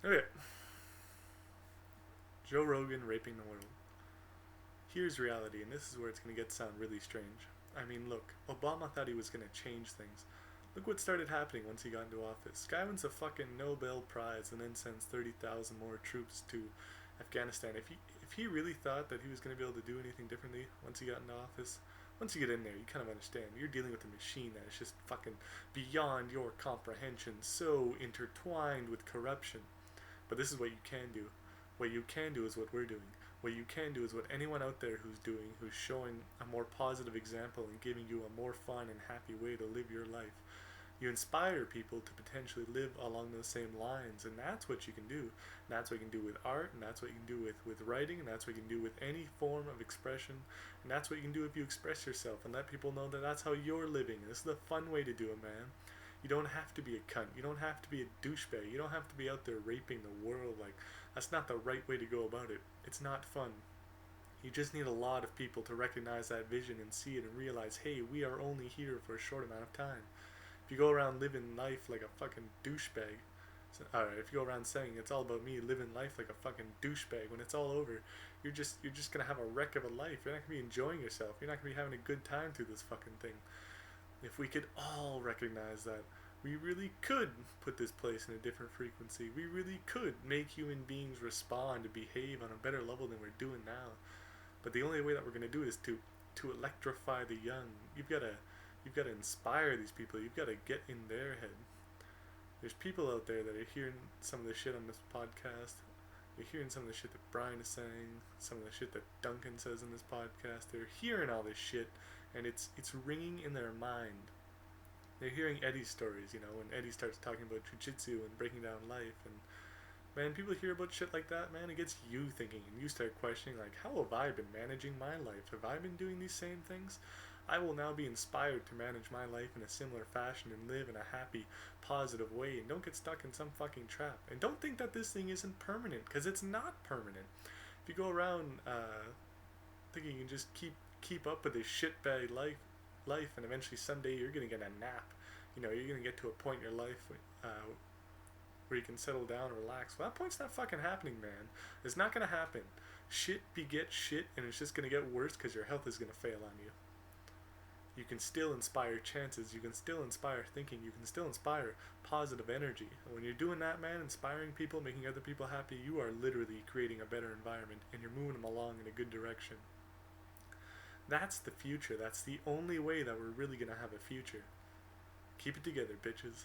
Okay. Joe Rogan raping the world. Here's reality, and this is where it's going to get sound really strange. I mean, look, Obama thought he was going to change things. Look what started happening once he got into office. Guy wins a fucking Nobel Prize and then sends 30,000 more troops to Afghanistan. If he really thought that he was going to be able to do anything differently once he got into office, once you get in there, you kind of understand. You're dealing with a machine that is just fucking beyond your comprehension, so intertwined with corruption. But this is what you can do. What you can do is what we're doing. What you can do is what anyone out there who's doing, who's showing a more positive example and giving you a more fun and happy way to live your life. You inspire people to potentially live along those same lines, and that's what you can do. And that's what you can do with art, and that's what you can do with writing, and that's what you can do with any form of expression, and that's what you can do if you express yourself and let people know that that's how you're living. This is the fun way to do it, man. You don't have to be a cunt. You don't have to be a douchebag. You don't have to be out there raping the world. Like, that's not the right way to go about it. It's not fun. You just need a lot of people to recognize that vision and see it and realize, hey, we are only here for a short amount of time. If you go around living life like a fucking douchebag, if you go around saying it's all about me living life like a fucking douchebag, when it's all over, you're just gonna have a wreck of a life. You're not gonna be enjoying yourself. You're not gonna be having a good time through this fucking thing. If we could all recognize that we really could put this place in a different frequency, we really could make human beings respond and behave on a better level than we're doing now. But the only way that we're going to do it is to electrify the young. You've got to inspire these people. You've got to get in their head. There's people out there that are hearing some of the shit on this podcast. They're hearing some of the shit that Brian is saying, some of the shit that Duncan says in this podcast. They're hearing all this shit, and it's ringing in their mind. They're hearing Eddie's stories, when Eddie starts talking about jujitsu and breaking down life, and man, people hear about shit like that, man, it gets you thinking, and you start questioning, like, how have I been managing my life? Have I been doing these same things? I will now be inspired to manage my life in a similar fashion and live in a happy, positive way, and don't get stuck in some fucking trap. And don't think that this thing isn't permanent, because it's not permanent. If you go around thinking you can just keep up with this shitbag life, and eventually someday you're gonna get a nap. You're gonna get to a point in your life where you can settle down and relax. Well, that point's not fucking happening, man. It's not gonna happen. Shit begets shit, and it's just gonna get worse because your health is gonna fail on you. You can still inspire chances. You can still inspire thinking. You can still inspire positive energy. And when you're doing that, man, inspiring people, making other people happy, you are literally creating a better environment, and you're moving them along in a good direction. That's the future. That's the only way that we're really gonna have a future. Keep it together, bitches.